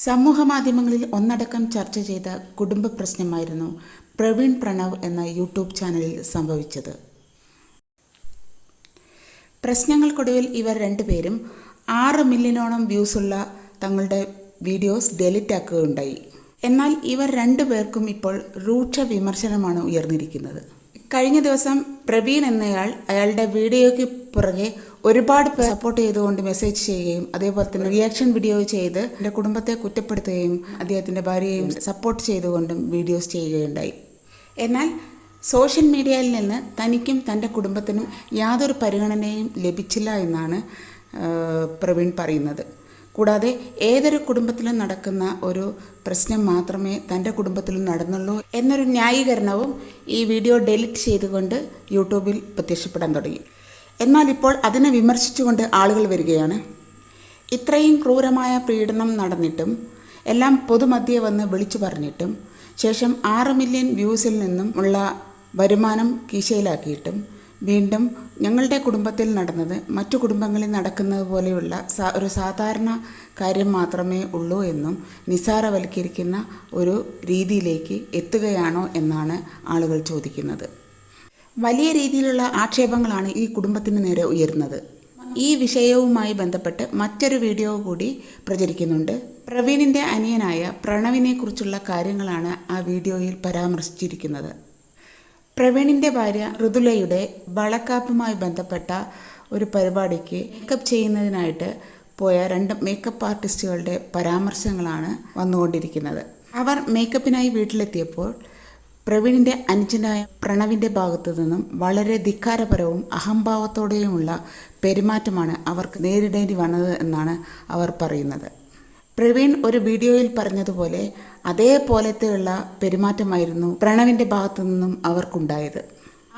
സമൂഹമാധ്യമങ്ങളിൽ ഒന്നടക്കം ചർച്ച ചെയ്ത കുടുംബ പ്രശ്നമായിരുന്നു പ്രവീൺ പ്രണവ് എന്ന യൂട്യൂബ് ചാനലിൽ സംഭവിച്ചത്. പ്രശ്നങ്ങൾക്കൊടുവിൽ ഇവർ രണ്ടുപേരും 6 മില്യണോളം വ്യൂസുള്ള തങ്ങളുടെ വീഡിയോസ് ഡിലീറ്റ് ആക്കുകയുണ്ടായി. എന്നാൽ ഇവർ രണ്ടുപേർക്കും ഇപ്പോൾ രൂക്ഷ വിമർശനമാണ് ഉയർന്നിരിക്കുന്നത്. കഴിഞ്ഞ ദിവസം പ്രവീൺ എന്നയാൾ അയാളുടെ വീഡിയോയ്ക്ക് പുറകെ ഒരുപാട് പേർ സപ്പോർട്ട് ചെയ്തുകൊണ്ട് മെസ്സേജ് ചെയ്യുകയും അതേപോലെ തന്നെ റിയാക്ഷൻ വീഡിയോ ചെയ്ത് എൻ്റെ കുടുംബത്തെ കുറ്റപ്പെടുത്തുകയും അദ്ദേഹത്തിൻ്റെ ഭാര്യയെയും സപ്പോർട്ട് ചെയ്തുകൊണ്ടും വീഡിയോസ് ചെയ്യുകയുണ്ടായി. എന്നാൽ സോഷ്യൽ മീഡിയയിൽ നിന്ന് തനിക്കും തൻ്റെ കുടുംബത്തിനും യാതൊരു പരിഗണനയും ലഭിച്ചില്ല എന്നാണ് പ്രവീൺ പറയുന്നത്. കൂടാതെ ഏതൊരു കുടുംബത്തിലും നടക്കുന്ന ഒരു പ്രശ്നം മാത്രമേ തൻ്റെ കുടുംബത്തിലും നടന്നുള്ളൂ എന്നൊരു ന്യായീകരണവും ഈ വീഡിയോ ഡിലീറ്റ് ചെയ്തുകൊണ്ട് യൂട്യൂബിൽ പ്രത്യക്ഷപ്പെടാൻ തുടങ്ങി. എന്നാൽ ഇപ്പോൾ അതിനെ വിമർശിച്ചുകൊണ്ട് ആളുകൾ വരികയാണ്. ഇത്രയും ക്രൂരമായ പീഡനം നടന്നിട്ടും എല്ലാം പൊതുമധ്യേ വന്ന് വിളിച്ചു പറഞ്ഞിട്ടും ശേഷം 6 മില്യൺ വ്യൂസിൽ നിന്നും ഉള്ള വരുമാനം കീശയിലാക്കിയിട്ടും വീണ്ടും ഞങ്ങളുടെ കുടുംബത്തിൽ നടന്നത് മറ്റു കുടുംബങ്ങളിൽ നടക്കുന്നത് പോലെയുള്ള ഒരു സാധാരണ കാര്യം മാത്രമേ ഉള്ളൂ എന്നും നിസ്സാരവൽക്കരിക്കുന്ന ഒരു രീതിയിലേക്ക് എത്തുകയാണോ എന്നാണ് ആളുകൾ ചോദിക്കുന്നത്. വലിയ രീതിയിലുള്ള ആക്ഷേപങ്ങളാണ് ഈ കുടുംബത്തിന് നേരെ ഉയരുന്നത്. ഈ വിഷയവുമായി ബന്ധപ്പെട്ട് മറ്റൊരു വീഡിയോ കൂടി പ്രചരിക്കുന്നുണ്ട്. പ്രവീണിൻ്റെ അനിയനായ പ്രണവിനെ കുറിച്ചുള്ള കാര്യങ്ങളാണ് ആ വീഡിയോയിൽ പരാമർശിച്ചിരിക്കുന്നത്. പ്രവീണിൻ്റെ ഭാര്യ ഋതുലയുടെ വളക്കാപ്പുമായി ബന്ധപ്പെട്ട ഒരു പരിപാടിക്ക് മേക്കപ്പ് ചെയ്യുന്നതിനായിട്ട് പോയ 2 മേക്കപ്പ് ആർട്ടിസ്റ്റുകളുടെ പരാമർശങ്ങളാണ് വന്നുകൊണ്ടിരിക്കുന്നത്. അവർ മേക്കപ്പിനായി വീട്ടിലെത്തിയപ്പോൾ പ്രവീണിൻ്റെ അനുജനായ പ്രണവിൻ്റെ ഭാഗത്തു നിന്നും വളരെ ധിക്കാരപരവും അഹംഭാവത്തോടെയുമുള്ള പെരുമാറ്റമാണ് അവർക്ക് നേരിടേണ്ടി വന്നത് എന്നാണ് അവർ പറയുന്നത്. പ്രവീൺ ഒരു വീഡിയോയിൽ പറഞ്ഞതുപോലെ അതേപോലത്തെയുള്ള പെരുമാറ്റമായിരുന്നു പ്രണവിൻ്റെ ഭാഗത്തു നിന്നും അവർക്കുണ്ടായത്.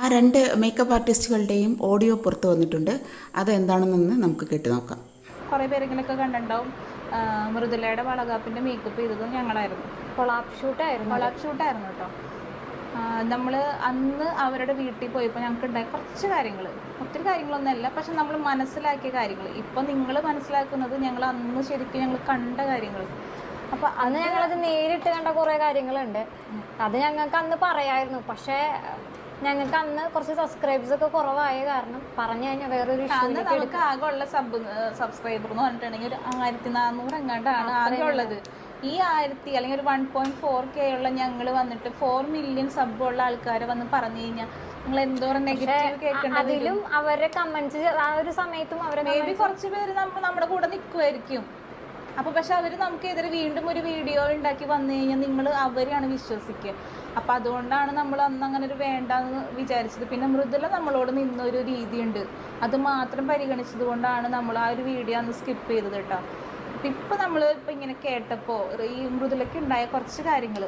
ആ 2 മേക്കപ്പ് ആർട്ടിസ്റ്റുകളുടെയും ഓഡിയോ പുറത്തു വന്നിട്ടുണ്ട്. അതെന്താണെന്ന് നമുക്ക് കേട്ടു നോക്കാം. കുറേ പേരെങ്കിലൊക്കെ കണ്ടിട്ടുണ്ടാവും. മൃദുലയുടെ വളകാപ്പിൻ്റെ മേക്കപ്പ് ചെയ്തതും ഞങ്ങളായിരുന്നു. കൊളാപ്പ് ഷൂട്ടായിരുന്നു കേട്ടോ. നമ്മൾ അന്ന് അവരുടെ വീട്ടിൽ പോയപ്പോൾ ഞങ്ങൾക്ക് ഉണ്ടായ കുറച്ച് കാര്യങ്ങൾ, ഒത്തിരി കാര്യങ്ങളൊന്നുമല്ല, പക്ഷെ നമ്മൾ മനസ്സിലാക്കിയ കാര്യങ്ങൾ ഇപ്പം നിങ്ങൾ മനസ്സിലാക്കുന്നത് ഞങ്ങൾ അന്ന് ശരിക്കും ഞങ്ങൾ കണ്ട കാര്യങ്ങൾ. അപ്പോൾ അന്ന് ഞങ്ങളത് നേരിട്ട് കണ്ട കുറേ കാര്യങ്ങളുണ്ട്. അത് ഞങ്ങൾക്ക് അന്ന് പറയായിരുന്നു. പക്ഷേ ഞങ്ങൾക്ക് അന്ന് കുറച്ച് സബ്സ്ക്രൈബേഴ്സൊക്കെ കുറവായ കാരണം പറഞ്ഞു കഴിഞ്ഞാൽ വേറൊരു നമുക്ക് ആകെ ഉള്ള സബ്സ്ക്രൈബർ എന്ന് പറഞ്ഞിട്ടുണ്ടെങ്കിൽ ഒരു 1400 എങ്ങാണ്ടാണ് ആകെ ഉള്ളത്. ഈ 1000 അല്ലെങ്കിൽ ഒരു 1.4K ഉള്ള ഞങ്ങൾ വന്നിട്ട് 4 മില്യൺ സബ്ബുള്ള ആൾക്കാരെ വന്ന് പറഞ്ഞു കഴിഞ്ഞാൽ നിങ്ങൾ എന്തോരം നെഗറ്റീവ് കേൾക്കേണ്ടത്. അതിലും അവരുടെ കമന്റ്സ് ആ ഒരു സമയത്തും അവരെ മേ ബി കുറച്ച് പേര് നമ്മുടെ കൂടെ നിൽക്കുമായിരിക്കും. അപ്പോൾ പക്ഷെ അവർ നമുക്കെതിരെ വീണ്ടും ഒരു വീഡിയോ ഉണ്ടാക്കി വന്നു കഴിഞ്ഞാൽ നിങ്ങൾ അവരെയാണ് വിശ്വസിക്കുക. അപ്പോൾ അതുകൊണ്ടാണ് നമ്മൾ അന്ന് അങ്ങനെ ഒരു വേണ്ടാന്ന് വിചാരിച്ചത്. പിന്നെ മൃദുല നമ്മളോട് നിന്നൊരു രീതിയുണ്ട്, അത് മാത്രം പരിഗണിച്ചത് കൊണ്ടാണ് നമ്മൾ ആ ഒരു വീഡിയോ അന്ന് സ്കിപ്പ് ചെയ്തത് കേട്ടോ. ഇപ്പം നമ്മൾ ഇങ്ങനെ കേട്ടപ്പോൾ ഈ മൃദുലയ്ക്ക് ഉണ്ടായ കുറച്ച് കാര്യങ്ങൾ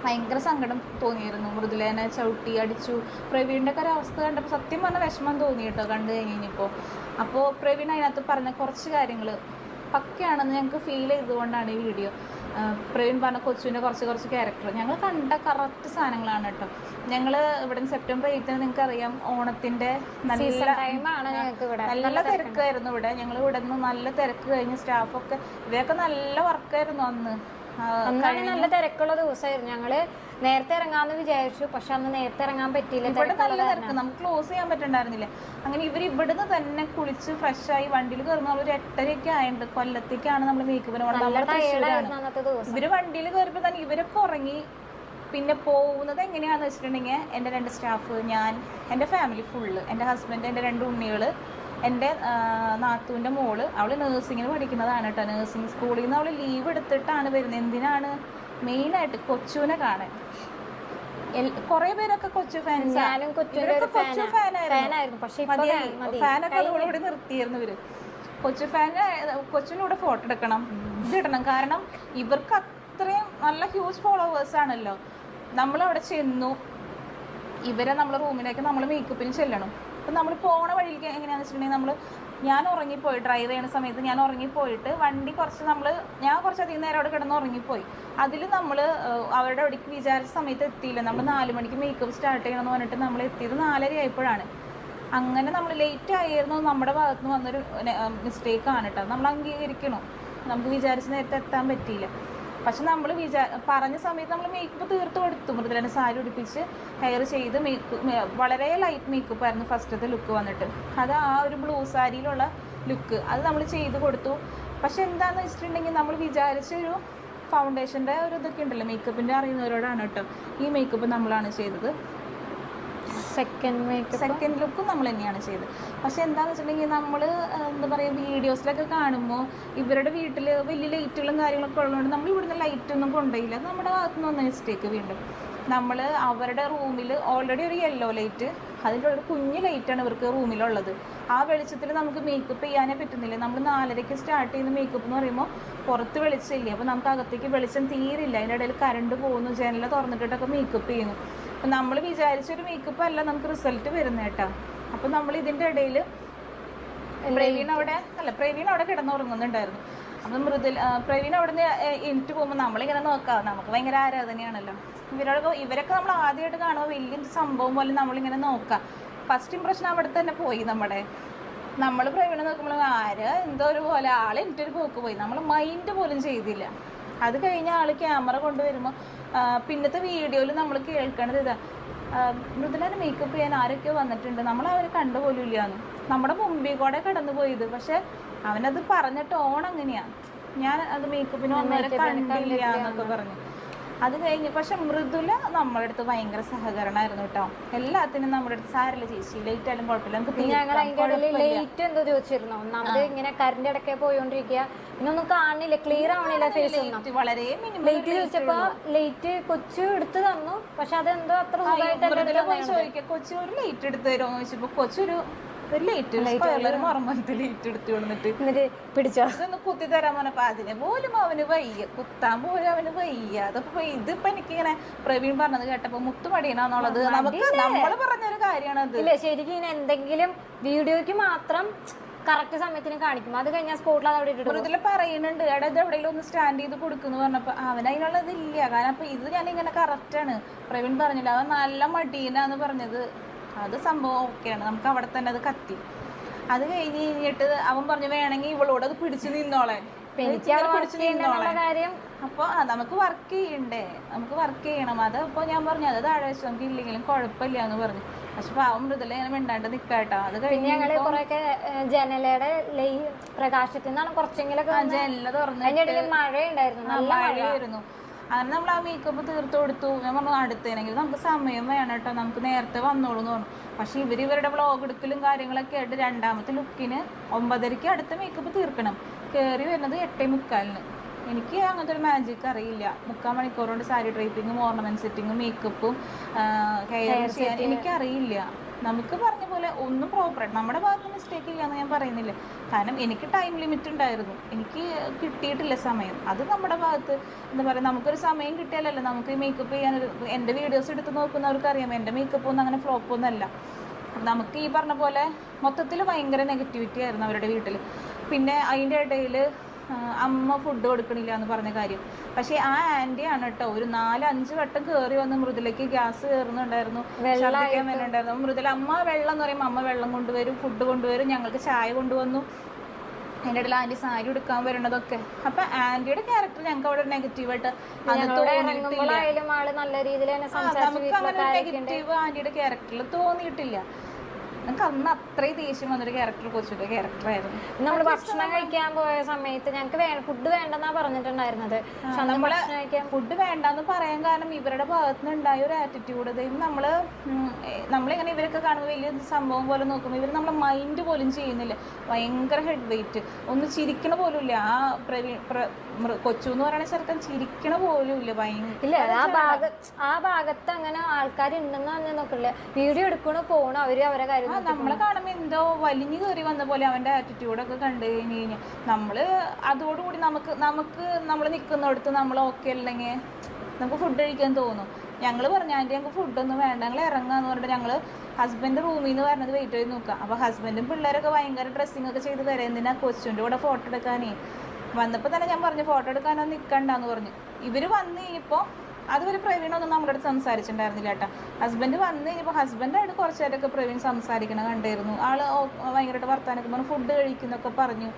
ഭയങ്കര സങ്കടം തോന്നിയിരുന്നു. മൃദുലേനെ ചവിട്ടി അടിച്ചു. പ്രവീണിൻ്റെ ഒക്കെ ഒരു അവസ്ഥ കണ്ടപ്പോൾ സത്യം പറഞ്ഞ വിഷമം തോന്നി കേട്ടോ കണ്ടു കഴിഞ്ഞപ്പോൾ. അപ്പോൾ പ്രവീൺ അതിനകത്ത് പറഞ്ഞ കുറച്ച് കാര്യങ്ങൾ പക്കയാണെന്ന് ഞങ്ങൾക്ക് ഫീൽ ചെയ്തുകൊണ്ടാണ് ഈ വീഡിയോ. പ്രവീൺ പറഞ്ഞ കൊച്ചുവിൻ്റെ കുറച്ച് ക്യാരക്ടർ ഞങ്ങൾ കണ്ട കറക്റ്റ് സാധനങ്ങളാണ് കേട്ടോ. ഞങ്ങൾ ഇവിടെ സെപ്റ്റംബർ 8 നിങ്ങൾക്ക് അറിയാം, ഓണത്തിൻ്റെ നല്ല തിരക്കായിരുന്നു ഇവിടെ. ഞങ്ങൾ ഇവിടെ നിന്ന് നല്ല തിരക്ക് കഴിഞ്ഞ് സ്റ്റാഫൊക്കെ ഇവരൊക്കെ നല്ല വർക്കായിരുന്നു അന്ന്. നല്ല തിരക്കുള്ള ദിവസമായിരുന്നു. ഞങ്ങള് നേരത്തെ ഇറങ്ങാന്ന് വിചാരിച്ചു, പക്ഷെ അന്ന് നേരത്തെ ഇറങ്ങാൻ പറ്റിയില്ല. ഇവിടെ നല്ല തിരക്ക്, നമുക്ക് ക്ലോസ് ചെയ്യാൻ പറ്റുന്നുണ്ടായിരുന്നില്ല. അങ്ങനെ ഇവർ ഇവിടുന്ന് തന്നെ കുളിച്ച് ഫ്രഷായി വണ്ടിയിൽ കയറുന്ന ഒരു 8:30 ആയിട്ടുണ്ട്. കൊല്ലത്തേക്കാണ് നമ്മൾ മേക്കപ്പിന് ഇവര് വണ്ടിയിൽ കയറിയപ്പോൾ തന്നെ ഇവരൊക്കെ ഉറങ്ങി. പിന്നെ പോകുന്നത് എങ്ങനെയാണെന്ന് വെച്ചിട്ടുണ്ടെങ്കിൽ എൻ്റെ 2 സ്റ്റാഫ്, ഞാൻ, എൻ്റെ ഫാമിലി ഫുള്ള്, എൻ്റെ ഹസ്ബൻഡ്, എൻ്റെ 2 ഉണ്ണികൾ, എൻ്റെ നാത്തൂൻ്റെ മോള്, അവൾ നേഴ്സിങ്ങിന് പഠിക്കുന്നതാണ് കേട്ടോ. നേഴ്സിംഗ് സ്കൂളിൽ നിന്ന് അവൾ ലീവ് എടുത്തിട്ടാണ് വരുന്നത്. എന്തിനാണ്? മെയിനായിട്ട് കൊച്ചുവിനെ കാണാൻ. കുറേ പേരൊക്കെ കൊച്ചു ഫാൻസായിരുന്നു. ഫാനൊക്കെ അതോടുകൂടി നിർത്തിയിരുന്നു ഇവര്. കൊച്ചിനൂടെ ഫോട്ടോ എടുക്കണം, ഇതിടണം. കാരണം ഇവർക്ക് അത്രയും നല്ല ഹ്യൂജ് ഫോളോവേഴ്സാണല്ലോ. നമ്മളവിടെ ചെന്നു, ഇവരെ നമ്മളെ റൂമിലേക്ക് നമ്മൾ മേക്കപ്പിന് ചെല്ലണം. അപ്പം നമ്മൾ പോണ വഴിയിലേക്ക് എങ്ങനെയാണെന്ന് വെച്ചിട്ടുണ്ടെങ്കിൽ ഞാൻ ഉറങ്ങിപ്പോയി. ഡ്രൈവ് ചെയ്യുന്ന സമയത്ത് ഞാൻ ഉറങ്ങിപ്പോയിട്ട് വണ്ടി ഞാൻ കുറച്ചധികം നേരം അവിടെ കിടന്ന് ഉറങ്ങിപ്പോയി. അതിൽ നമ്മൾ അവരുടെ അവിടേക്ക് വിചാരിച്ച സമയത്ത് എത്തിയില്ല. നമ്മൾ 4 മണിക്ക് മേക്കപ്പ് സ്റ്റാർട്ട് ചെയ്യണമെന്ന് പറഞ്ഞിട്ട് നമ്മൾ എത്തിയത് 4:30 ആയപ്പോഴാണ്. അങ്ങനെ നമ്മൾ ലേറ്റ് ആയിരുന്നു. നമ്മുടെ ഭാഗത്ത് നിന്ന് വന്നൊരു മിസ്റ്റേക്കാണ് കേട്ടോ, നമ്മൾ അംഗീകരിക്കണം. നമുക്ക് വിചാരിച്ച നേരത്തെ എത്താൻ പറ്റിയില്ല. പക്ഷെ നമ്മൾ പറഞ്ഞ സമയത്ത് നമ്മൾ മേക്കപ്പ് തീർത്ത് കൊടുത്തു. മൃദുലനെ സാരി ഉടുപ്പിച്ച് ഹെയർ ചെയ്ത് വളരെ ലൈറ്റ് മേക്കപ്പ് ആയിരുന്നു ഫസ്റ്റത്തെ ലുക്ക് വന്നിട്ട്. അത് ആ ഒരു ബ്ലൂ സാരിയിലുള്ള ലുക്ക് അത് നമ്മൾ ചെയ്ത് കൊടുത്തു. പക്ഷെ എന്താണെന്ന് വെച്ചിട്ടുണ്ടെങ്കിൽ നമ്മൾ വിചാരിച്ചൊരു ഫൗണ്ടേഷൻ്റെ ഒരു ഇതൊക്കെ ഉണ്ടല്ലോ, മേക്കപ്പിൻ്റെ അറിയുന്നവരോടാണ് കേട്ടോ ഈ മേക്കപ്പ് നമ്മളാണ് ചെയ്തത്. സെക്കൻഡ് ലുക്കും നമ്മൾ തന്നെയാണ് ചെയ്തത്. പക്ഷെ എന്താണെന്ന് വെച്ചിട്ടുണ്ടെങ്കിൽ നമ്മൾ എന്താ പറയുക, വീഡിയോസിലൊക്കെ കാണുമ്പോൾ ഇവരുടെ വീട്ടിൽ വലിയ ലൈറ്റുകളും കാര്യങ്ങളൊക്കെ ഉള്ളതുകൊണ്ട് നമ്മൾ ഇവിടുന്ന് ലൈറ്റൊന്നും കൊണ്ടുപോയില്ല. അത് നമ്മുടെ ഭാഗത്തുനിന്ന് വന്ന മിസ്റ്റേക്ക്. വീണ്ടും നമ്മൾ അവരുടെ റൂമിൽ ഓൾറെഡി ഒരു യെല്ലോ ലൈറ്റ്, അതിൻ്റെ ഒരു കുഞ്ഞു ലൈറ്റാണ് ഇവർക്ക് റൂമിലുള്ളത്. ആ വെളിച്ചത്തിൽ നമുക്ക് മേക്കപ്പ് ചെയ്യാനേ പറ്റുന്നില്ല. നമ്മൾ 4:30 സ്റ്റാർട്ട് ചെയ്യുന്ന മേക്കപ്പ് എന്ന് പറയുമ്പോൾ പുറത്ത് വെളിച്ചമില്ല, അപ്പോൾ നമുക്ക് അകത്തേക്ക് വെളിച്ചം തീരില്ല. അതിൻ്റെ ഇടയിൽ കറണ്ട് പോകുന്നു, ജനല തുറന്നിട്ടൊക്കെ മേക്കപ്പ് ചെയ്യുന്നു. അപ്പം നമ്മൾ വിചാരിച്ചൊരു മേക്കപ്പ് അല്ല നമുക്ക് റിസൾട്ട് വരുന്നത് കേട്ടോ. അപ്പം നമ്മൾ ഇതിൻ്റെ ഇടയിൽ പ്രവീൺ അവിടെ കിടന്നുറങ്ങുന്നുണ്ടായിരുന്നു. അപ്പം പ്രവീൺ അവിടെ നിന്ന് എനിക്ക് പോകുമ്പോൾ നമ്മളിങ്ങനെ നോക്കാം, നമുക്ക് ഭയങ്കര ആരാധനയാണല്ലോ. ഇവരൊക്കെ നമ്മൾ ആദ്യമായിട്ട് കാണുമ്പോൾ വലിയ സംഭവം പോലെ നമ്മളിങ്ങനെ നോക്കാം. ഫസ്റ്റ് ഇംപ്രഷൻ അവിടെ തന്നെ പോയി. നമ്മൾ പ്രവീണ നോക്കുമ്പോൾ എന്തോ ഒരു പോലെ ആൾ എനിക്കൊരു പോക്ക് പോയി. നമ്മൾ മൈൻഡ് പോലും ചെയ്തില്ല. അത് കഴിഞ്ഞ ആൾ ക്യാമറ കൊണ്ടുവരുമ്പോൾ പിന്നത്തെ വീഡിയോയിൽ നമ്മൾ കേൾക്കണത് ഇതാ, മൃദുലനെ മേക്കപ്പ് ചെയ്യാൻ ആരൊക്കെയോ വന്നിട്ടുണ്ട്, നമ്മൾ അവരെ കണ്ടുപോലും ഇല്ലാന്ന്. നമ്മുടെ മുമ്പിൽ കൂടെ കടന്നു പോയത്. പക്ഷെ അവനത് പറഞ്ഞ ടോൺ അങ്ങനെയാണ്, ഞാൻ അത് മേക്കപ്പിന് വന്നവരെ കണ്ടില്ല എന്നൊക്കെ പറഞ്ഞു. അത് കഴിഞ്ഞ് പക്ഷെ മൃദുല നമ്മുടെ അടുത്ത് ഭയങ്കര സഹകരണമായിരുന്നു കേട്ടോ. എല്ലാത്തിനും നമ്മുടെ അടുത്ത് സാരല്ല ചേച്ചി, ലേറ്റ് ആയാലും കുഴപ്പമില്ല, ഞങ്ങൾ അതിന്റെ ലേറ്റ് എന്തോ ചോദിച്ചിരുന്നു. ഒന്നാമത് ഇങ്ങനെ കറണ്ട് ഇടയ്ക്ക് പോയോണ്ടിരിക്കുക, പിന്നൊന്നും കാണില്ല, ക്ലിയർ ആവണില്ല ഫേസ് ഒന്നും. വളരെ ലേറ്റ് ചോദിച്ചപ്പോ ലേറ്റ് കൊച്ചു എടുത്തു തന്നു. പക്ഷെ അതെന്തോ അത്ര സുഖമായിട്ട് ചോദിക്കാം, കൊച്ചു ഒരു ലേറ്റ് എടുത്തു തരുമോ ചോദിച്ചപ്പോ കൊച്ചൊരു ലേറ്റ് എടുത്തു വന്നിട്ട് പിടിച്ചോ ഇതൊന്ന് കുത്തി തരാൻ പറഞ്ഞപ്പോ അതിനെ പോലും അവന് വയ്യ, കുത്താൻ പോലും അവന് വയ്യ. അതപ്പോ ഇതിപ്പോ എനിക്കിങ്ങനെ പ്രവീൺ പറഞ്ഞത് കേട്ടപ്പോ മുത്തു പടിയണമെന്നുള്ളത് നമ്മള് പറഞ്ഞൊരു കാര്യമാണ് അത്. ഇല്ല ശരിക്കും ഇങ്ങനെ എന്തെങ്കിലും വീഡിയോക്ക് മാത്രം കറക്റ്റ് സമയത്തിന് കാണിക്കും, അത് കഴിഞ്ഞാൽ സ്പോട്ടിൽ അത് അവിടെ ഇട്ടിട്ട് ഇതിൽ പറയുന്നുണ്ട് എടാ ഇത് എവിടെയെങ്കിലും ഒന്ന് സ്റ്റാൻഡ് ചെയ്ത് കൊടുക്കുന്നു പറഞ്ഞപ്പോ അവൻ അതിനുള്ളതില്ല. കാരണം അപ്പൊ ഇത് ഞാനിങ്ങനെ കറക്റ്റാണ്. പ്രവീൺ പറഞ്ഞില്ല അവൻ നല്ല മടീനാന്ന് പറഞ്ഞത്, അത് സംഭവം ഓക്കെയാണ്, നമുക്ക് അവിടെ തന്നെ അത് കത്തി. അത് കഴിഞ്ഞിട്ട് അവൻ പറഞ്ഞു വേണമെങ്കിൽ ഇവളോട് അത് പിടിച്ചു നിന്നോളെ, കാര്യം. അപ്പോൾ നമുക്ക് വർക്ക് ചെയ്യണം. അത് അപ്പോൾ ഞാൻ പറഞ്ഞു അത് താഴെ വെച്ചു, നമുക്ക് ഇല്ലെങ്കിലും കുഴപ്പമില്ല എന്ന് പറഞ്ഞു. പക്ഷെ പാവം മൃദുല ഇങ്ങനെ മിണ്ടാണ്ട് നിൽക്കാട്ടോ. അത് കഴിഞ്ഞ് ഞങ്ങള് കുറെയൊക്കെ ജനലയുടെ പ്രകാശത്തിൽ നിന്നാണ് കുറച്ചെങ്കിലൊക്കെ ജനല തുറന്ന് മഴയുണ്ടായിരുന്നു, മഴയായിരുന്നു. അങ്ങനെ നമ്മൾ ആ മേക്കപ്പ് തീർത്ത് കൊടുത്തു. ഞാൻ പറഞ്ഞു അടുത്തേനെങ്കിൽ നമുക്ക് സമയം വേണം കേട്ടോ, നമുക്ക് നേരത്തെ വന്നോളൂ എന്ന് പറഞ്ഞു. പക്ഷെ ഇവരുടെ വ്ളോഗ് എടുക്കലും കാര്യങ്ങളൊക്കെ ആയിട്ട് രണ്ടാമത്തെ ലുക്കിന് 9:30 അടുത്ത മേക്കപ്പ് തീർക്കണം. കയറി വരുന്നത് 8:45. എനിക്ക് അങ്ങനത്തെ ഒരു മാജിക് അറിയില്ല. 3/4 മണിക്കൂർ കൊണ്ട് സാരി ഡ്രൈപ്പിങ്ങും ഓർണമെന്റ് സെറ്റിങ്ങും മേക്കപ്പും ഹെയർ ചെയ്യാൻ എനിക്കറിയില്ല. നമുക്ക് പറഞ്ഞ പോലെ ഒന്നും പ്രോപ്പറായിട്ട് നമ്മുടെ ഭാഗത്ത് മിസ്റ്റേക്ക് ഇല്ല എന്ന് ഞാൻ പറയുന്നില്ല. കാരണം എനിക്ക് ടൈം ലിമിറ്റ് ഉണ്ടായിരുന്നു, എനിക്ക് കിട്ടിയിട്ടില്ല സമയം. അത് നമ്മുടെ ഭാഗത്ത് എന്താ പറയുക, നമുക്കൊരു സമയം കിട്ടിയാലല്ലേ നമുക്ക് ഈ മേക്കപ്പ് ചെയ്യാനൊരു. എൻ്റെ വീഡിയോസ് എടുത്ത് നോക്കുന്നവർക്ക് അറിയാം എൻ്റെ മേക്കപ്പ് ഒന്നും അങ്ങനെ ഫ്ലോപ്പൊന്നും അല്ല. നമുക്ക് ഈ പറഞ്ഞ പോലെ മൊത്തത്തിൽ ഭയങ്കര നെഗറ്റിവിറ്റി ആയിരുന്നു അവരുടെ വീട്ടിൽ. പിന്നെ അതിൻ്റെ ഇടയിൽ അമ്മ ഫുഡ് കൊടുക്കണില്ല എന്ന് പറഞ്ഞ കാര്യം. പക്ഷേ ആ ആൻറ്റിയാണ് കേട്ടോ ഒരു 4-5 വട്ടം കയറി വന്ന് മൃദുലയ്ക്ക് ഗ്യാസ് കയറുന്നുണ്ടായിരുന്നു, ഛർദ്ദിക്കാൻ വരുന്നുണ്ടായിരുന്നു. മൃദുല അമ്മ വെള്ളം എന്ന് പറയുമ്പോൾ അമ്മ വെള്ളം കൊണ്ടുവരും, ഫുഡ് കൊണ്ടുവരും, ഞങ്ങൾക്ക് ചായ കൊണ്ടുവന്നു. അതിൻ്റെ ഇടയിൽ ആൻറ്റി സാരി എടുക്കാൻ വരുന്നതൊക്കെ. അപ്പം ആൻറ്റിയുടെ ക്യാരക്ടർ ഞങ്ങൾക്ക് അവിടെ നെഗറ്റീവായിട്ട് തോന്നിയിട്ടില്ല. നമുക്ക് അങ്ങനെ നെഗറ്റീവ് ആൻറ്റിയുടെ ക്യാരക്ടറിൽ തോന്നിയിട്ടില്ല. നമുക്ക് അന്ന് അത്രയും ദേഷ്യം വന്നൊരു ക്യാരക്ടർ കൊച്ചിയുടെ ക്യാരക്ടറായിരുന്നു. നമ്മൾ ഭക്ഷണം കഴിക്കാൻ പോയ സമയത്ത് ഞങ്ങൾക്ക് ഫുഡ് വേണ്ടെന്നാ പറഞ്ഞിട്ടുണ്ടായിരുന്നത്. നമ്മള് ഫുഡ് വേണ്ടെന്ന് പറയാൻ കാരണം ഇവരുടെ ഭാഗത്തുനിന്ന് ഉണ്ടായ ഒരു ആറ്റിറ്റ്യൂഡ്. നമ്മളിങ്ങനെ ഇവരൊക്കെ കാണുമ്പോൾ വലിയ സംഭവം പോലെ നോക്കുമ്പോൾ ഇവർ നമ്മളെ മൈൻഡ് പോലും ചെയ്യുന്നില്ല. ഭയങ്കര ഹെഡ് വെയിറ്റ്, ഒന്ന് ചിരിക്കണ പോലും ഇല്ല. ആ കൊച്ചു എന്ന് പറയുന്ന ചെറുക്കൻ ചിരിക്കണ പോലും ഇല്ല. ഭയങ്കര ആ ഭാഗത്ത് അങ്ങനെ ആൾക്കാരുണ്ടെന്ന് പറഞ്ഞാൽ നോക്കില്ല. വീഡിയോ എടുക്കണോ പോണോ അവരെ കാര്യം നമ്മളെ കാണുമ്പോൾ എന്തോ വലിഞ്ഞു കയറി വന്ന പോലെ അവൻ്റെ ആറ്റിറ്റ്യൂഡൊക്കെ കണ്ടു കഴിഞ്ഞ് കഴിഞ്ഞാൽ നമ്മൾ അതോടുകൂടി നമുക്ക് നമ്മൾ നിൽക്കുന്നിടത്ത് നമ്മൾ ഓക്കെ അല്ലെങ്കിൽ നമുക്ക് ഫുഡ് കഴിക്കാൻ തോന്നും. ഞങ്ങൾ പറഞ്ഞു ആൻറ്റി ഞങ്ങൾക്ക് ഫുഡൊന്നും വേണ്ട, ഞങ്ങൾ ഇറങ്ങാന്ന് പറഞ്ഞിട്ട് ഞങ്ങൾ ഹസ്ബൻഡ് റൂമിൽ നിന്ന് പറഞ്ഞത് വെയിറ്റ് ചെയ്ത് നോക്കുക. അപ്പോൾ ഹസ്ബൻഡും പിള്ളേരൊക്കെ ഭയങ്കര ഡ്രസ്സിങ് ഒക്കെ ചെയ്ത് വരെ എന്തിനാ കൊച്ചുൻ്റെ കൂടെ ഫോട്ടോ എടുക്കാനേ. വന്നപ്പോൾ തന്നെ ഞാൻ പറഞ്ഞു ഫോട്ടോ എടുക്കാനൊന്നും നിൽക്കണ്ടെന്ന് പറഞ്ഞു. ഇവർ വന്ന് കഴിഞ്ഞപ്പോൾ അതുവരെ പ്രവീണൊന്നും നമ്മുടെ അടുത്ത് സംസാരിച്ചിട്ടുണ്ടായിരുന്നില്ല കേട്ടോ. ഹസ്ബൻഡ് വന്ന് കഴിഞ്ഞപ്പോൾ ഹസ്ബൻഡായിട്ട് കുറച്ച് നേരമൊക്കെ പ്രവീൺ സംസാരിക്കണം കണ്ടായിരുന്നു. ആൾ ഭയങ്കരമായിട്ട് വർത്താനൊക്കെ പറഞ്ഞു, ഫുഡ് കഴിക്കുന്നൊക്കെ പറഞ്ഞു.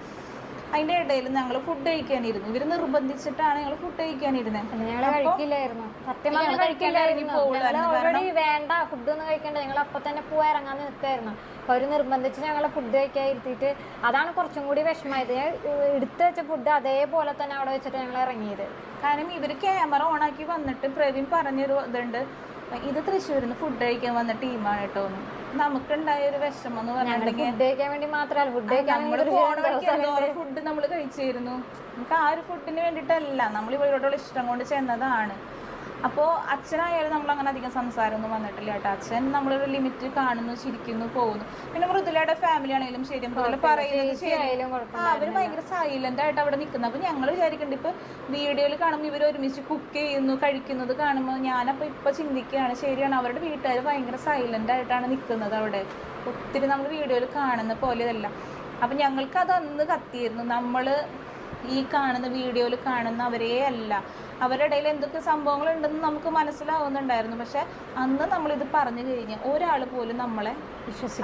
അതിന്റെ ഇടയിൽ ഞങ്ങൾ ഫുഡ് കഴിക്കാനിരുന്നു. ഇവര് നിർബന്ധിച്ചിട്ടാണ് ഞങ്ങൾ ഫുഡ് കഴിക്കാനിരുന്നത്. ഞങ്ങള് കഴിക്കില്ലായിരുന്നു, സത്യം പറഞ്ഞാൽ കഴിക്കില്ലായിരുന്നു. ഓൾറെഡി വേണ്ട ഫുഡ് ഒന്നും കഴിക്കണ്ട, ഞങ്ങൾ അപ്പൊ തന്നെ പോവാ ഇറങ്ങാൻ നിൽക്കായിരുന്നു. അപ്പൊ അവര് നിർബന്ധിച്ച് ഞങ്ങളെ ഫുഡ് കഴിക്കാൻ ഇരുത്തിയിട്ട് അതാണ് കുറച്ചും കൂടി വിഷമമായത്. എടുത്തു വെച്ച ഫുഡ് അതേപോലെ തന്നെ അവിടെ വെച്ചിട്ട് ഞങ്ങൾ ഇറങ്ങിയത്. കാരണം ഇവര് ക്യാമറ ഓണാക്കി വന്നിട്ട് പ്രവീൺ പറഞ്ഞൊരു ഇതുണ്ട്, ഇത് തൃശ്ശൂരിൽ നിന്ന് ഫുഡ് കഴിക്കാൻ വന്ന ടീമാണ് കേട്ടോ. നമുക്കുണ്ടായ ഒരു വിഷമം എന്ന് പറഞ്ഞിട്ടുണ്ടെങ്കിൽ ഫുഡ് കഴിക്കാൻ വേണ്ടി മാത്രമല്ല, ഫുഡ് കഴിക്കാൻ ഫുഡ് നമ്മൾ കഴിച്ചിരുന്നു. നമുക്ക് ആ ഒരു ഫുഡിന് വേണ്ടിയിട്ടല്ല, നമ്മൾ ഇവരോടുള്ള ഇഷ്ടം കൊണ്ട് ചെന്നതാണ്. അപ്പോൾ അച്ഛനായാലും നമ്മൾ അങ്ങനെ അധികം സംസാരമൊന്നും വന്നിട്ടില്ല കേട്ടോ. അച്ഛൻ നമ്മളൊരു ലിമിറ്റ് കാണുന്നു, ചിരിക്കുന്നു, പോകുന്നു. പിന്നെ മൃദുലയുടെ ഫാമിലി ആണെങ്കിലും ശരി, മൃദുല പറയുന്നത് അവർ ഭയങ്കര സൈലന്റ് ആയിട്ട് അവിടെ നിൽക്കുന്നത്. അപ്പോൾ ഞങ്ങൾ വിചാരിക്കുന്നുണ്ട്, ഇപ്പോൾ വീഡിയോയിൽ കാണുമ്പോൾ ഇവർ ഒരുമിച്ച് കുക്ക് ചെയ്യുന്നു, കഴിക്കുന്നത് കാണുമ്പോൾ ഞാനപ്പോൾ ഇപ്പോൾ ചിന്തിക്കുകയാണ്, ശരിയാണ്, അവരുടെ വീട്ടുകാർ ഭയങ്കര സൈലന്റ് ആയിട്ടാണ് നിൽക്കുന്നത് അവിടെ. ഒത്തിരി നമ്മൾ വീഡിയോയിൽ കാണുന്ന പോലെയല്ല. അപ്പം ഞങ്ങൾക്ക് അത് അന്ന് കത്തിയിരുന്നു. നമ്മൾ ഈ കാണുന്ന വീഡിയോയിൽ കാണുന്ന അവരേ അല്ല, അവരുടെ ഇടയിൽ എന്തൊക്കെ സംഭവങ്ങളുണ്ടെന്ന് നമുക്ക് മനസ്സിലാവുന്നുണ്ടായിരുന്നു. പക്ഷെ അന്ന് നമ്മളിത് പറഞ്ഞു കഴിഞ്ഞാൽ ഒരാൾ പോലും നമ്മളെ